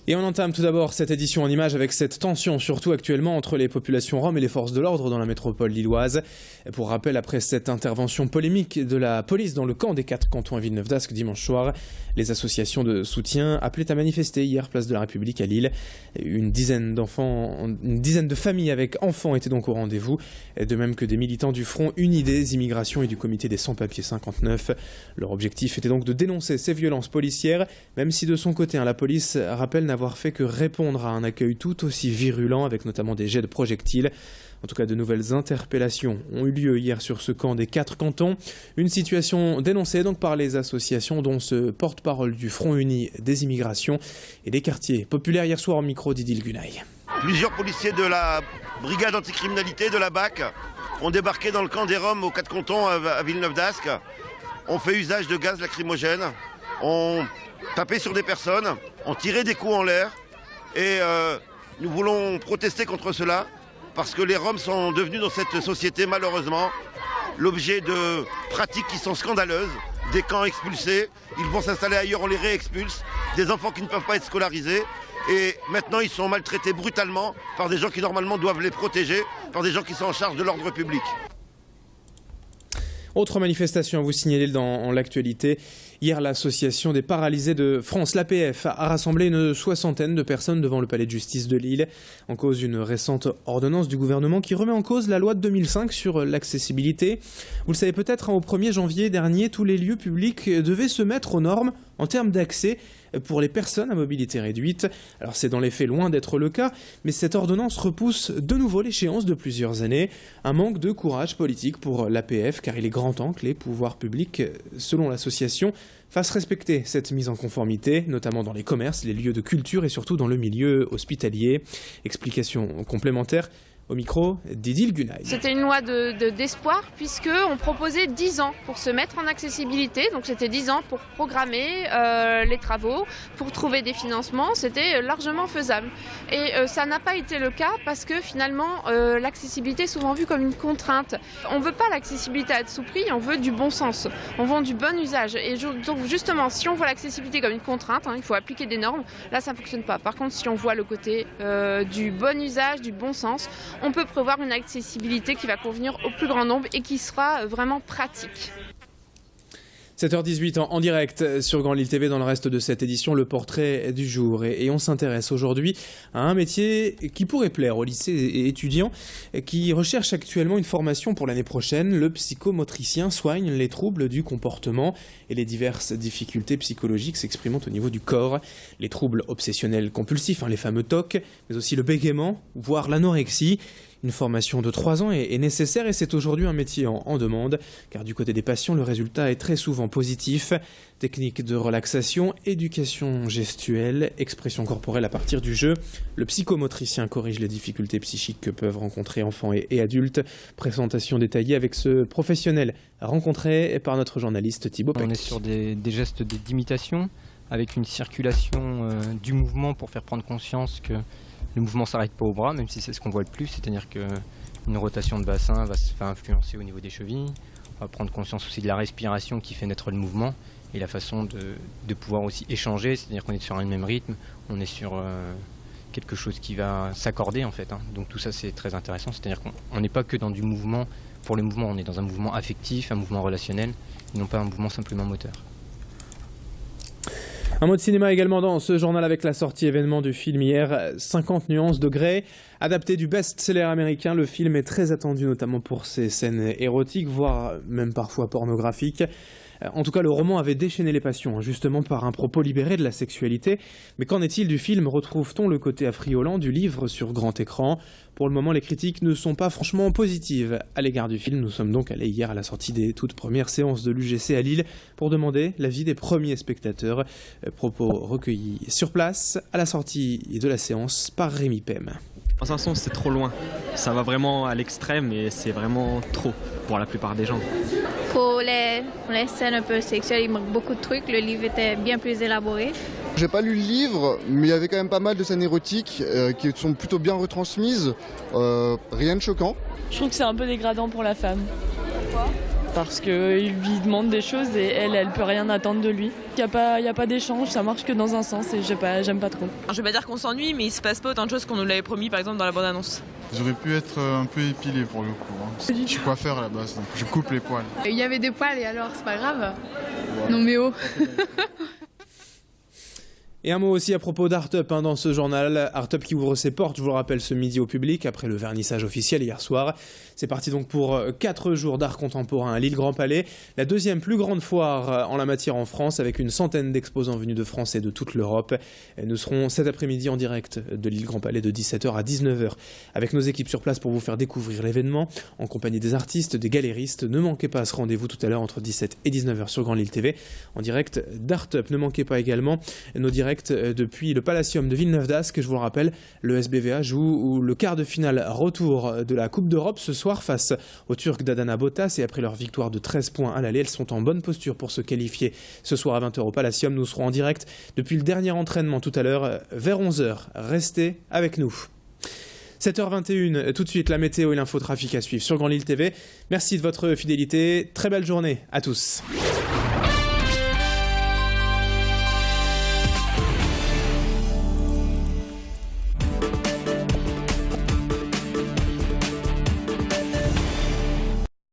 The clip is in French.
Et on entame tout d'abord cette édition en images avec cette tension, surtout actuellement entre les populations roms et les forces de l'ordre dans la métropole lilloise. Pour rappel, après cette intervention polémique de la police dans le camp des 4 cantons à Villeneuve-d'Ascq dimanche soir, les associations de soutien appelaient à manifester hier place de la République à Lille. Une dizaine de familles avec enfants étaient donc au rendez-vous, de même que des militants du Front Uni des immigrations et du comité des sans-papiers 59. Leur objectif était donc de dénoncer ces violences policières, même si de son côté la police rappelle n'avoir fait que répondre à un accueil tout aussi virulent, avec notamment des jets de projectiles. En tout cas, de nouvelles interpellations ont eu lieu hier sur ce camp des 4 cantons. Une situation dénoncée donc par les associations, dont ce porte-parole du Front Uni des immigrations et des quartiers populaires hier soir au micro d'Idil Gunaï. Plusieurs policiers de la brigade anticriminalité de la BAC ont débarqué dans le camp des Roms aux 4 cantons à Villeneuve-d'Ascq, ont fait usage de gaz lacrymogène, ont tapé sur des personnes, ont tiré des coups en l'air et nous voulons protester contre cela parce que les Roms sont devenus dans cette société malheureusement l'objet de pratiques qui sont scandaleuses, des camps expulsés, ils vont s'installer ailleurs, on les réexpulse, des enfants qui ne peuvent pas être scolarisés et maintenant ils sont maltraités brutalement par des gens qui normalement doivent les protéger, par des gens qui sont en charge de l'ordre public. Autre manifestation à vous signaler dans l'actualité. Hier, l'association des paralysés de France, l'APF, a rassemblé une soixantaine de personnes devant le palais de justice de Lille. En cause une récente ordonnance du gouvernement qui remet en cause la loi de 2005 sur l'accessibilité. Vous le savez peut-être, au 1er janvier dernier, tous les lieux publics devaient se mettre aux normes en termes d'accès pour les personnes à mobilité réduite. Alors c'est dans les faits loin d'être le cas, mais cette ordonnance repousse de nouveau l'échéance de plusieurs années. Un manque de courage politique pour l'APF, car il est grand temps que les pouvoirs publics, selon l'association, fassent respecter cette mise en conformité, notamment dans les commerces, les lieux de culture et surtout dans le milieu hospitalier. Explication complémentaire au micro d'Idil Gunaï. C'était une loi d'espoir puisqu'on proposait 10 ans pour se mettre en accessibilité. Donc c'était 10 ans pour programmer les travaux, pour trouver des financements. C'était largement faisable. Et ça n'a pas été le cas parce que finalement l'accessibilité est souvent vue comme une contrainte. On ne veut pas l'accessibilité à tout prix, on veut du bon sens. On veut du bon usage. Et donc justement, si on voit l'accessibilité comme une contrainte, il faut appliquer des normes, là ça ne fonctionne pas. Par contre, si on voit le côté du bon usage, du bon sens, on peut prévoir une accessibilité qui va convenir au plus grand nombre et qui sera vraiment pratique. 7h18 en direct sur Grand Lille TV. Dans le reste de cette édition, le portrait du jour. Et on s'intéresse aujourd'hui à un métier qui pourrait plaire aux lycées et étudiants qui recherchent actuellement une formation pour l'année prochaine. Le psychomotricien soigne les troubles du comportement et les diverses difficultés psychologiques s'exprimant au niveau du corps. Les troubles obsessionnels compulsifs, les fameux TOC, mais aussi le bégaiement, voire l'anorexie. Une formation de 3 ans est nécessaire et c'est aujourd'hui un métier en demande, car du côté des patients, le résultat est très souvent positif. Techniques de relaxation, éducation gestuelle, expression corporelle à partir du jeu. Le psychomotricien corrige les difficultés psychiques que peuvent rencontrer enfants et adultes. Présentation détaillée avec ce professionnel rencontré par notre journaliste Thibaut Peck. On est sur des gestes d'imitation avec une circulation du mouvement pour faire prendre conscience que le mouvement ne s'arrête pas au bras, même si c'est ce qu'on voit le plus, c'est-à-dire qu'une rotation de bassin va se faire influencer au niveau des chevilles. On va prendre conscience aussi de la respiration qui fait naître le mouvement et la façon de pouvoir aussi échanger, c'est-à-dire qu'on est sur un même rythme, on est sur quelque chose qui va s'accorder en fait. Donc tout ça c'est très intéressant, c'est-à-dire qu'on n'est pas que dans du mouvement pour le mouvement, on est dans un mouvement affectif, un mouvement relationnel, et non pas un mouvement simplement moteur. Un mot de cinéma également dans ce journal avec la sortie événement du film hier, 50 nuances de Grey. Adapté du best-seller américain, le film est très attendu notamment pour ses scènes érotiques, voire même parfois pornographiques. En tout cas, le roman avait déchaîné les passions, justement par un propos libéré de la sexualité. Mais qu'en est-il du film? Retrouve-t-on le côté affriolant du livre sur grand écran? Pour le moment, les critiques ne sont pas franchement positives à l'égard du film. Nous sommes donc allés hier à la sortie des toutes premières séances de l'UGC à Lille pour demander l'avis des premiers spectateurs. Propos recueillis sur place à la sortie de la séance par Rémi Pem. De toute façon, c'est trop loin. Ça va vraiment à l'extrême et c'est vraiment trop pour la plupart des gens. Pour les scènes un peu sexuelles, il manque beaucoup de trucs. Le livre était bien plus élaboré. J'ai pas lu le livre, mais il y avait quand même pas mal de scènes érotiques qui sont plutôt bien retransmises. Rien de choquant. Je trouve que c'est un peu dégradant pour la femme. Pourquoi ? parce qu'il lui demande des choses et elle peut rien attendre de lui. Il n'y a pas d'échange, ça marche que dans un sens et j'aime pas trop. Je vais pas dire qu'on s'ennuie, mais il se passe pas autant de choses qu'on nous l'avait promis, par exemple dans la bande-annonce. J'aurais pu être un peu épilé pour le coup. Hein. Je suis coiffeur à la base, donc je coupe les poils. Il y avait des poils et alors, c'est pas grave. Non mais oh. Et un mot aussi à propos d'Art-Up dans ce journal. Art-Up qui ouvre ses portes, je vous le rappelle, ce midi au public, après le vernissage officiel hier soir. C'est parti donc pour 4 jours d'art contemporain à l'île Grand Palais, la deuxième plus grande foire en la matière en France, avec une centaine d'exposants venus de France et de toute l'Europe. Nous serons cet après-midi en direct de l'île Grand Palais de 17h à 19h, avec nos équipes sur place pour vous faire découvrir l'événement, en compagnie des artistes, des galéristes. Ne manquez pas ce rendez-vous tout à l'heure entre 17 et 19h sur Grand Lille TV, en direct d'Art-Up. Ne manquez pas également nos directs depuis le Palacium de Villeneuve-d'Ascq. Je vous le rappelle, le SBVA joue le quart de finale retour de la Coupe d'Europe ce soir face aux Turcs d'Adana Bottas, et après leur victoire de 13 points à l'aller, elles sont en bonne posture pour se qualifier ce soir à 20h au Palacium. Nous serons en direct depuis le dernier entraînement tout à l'heure vers 11h. Restez avec nous. 7h21, tout de suite la météo et l'infotrafic à suivre sur Grand Lille TV. Merci de votre fidélité, très belle journée à tous.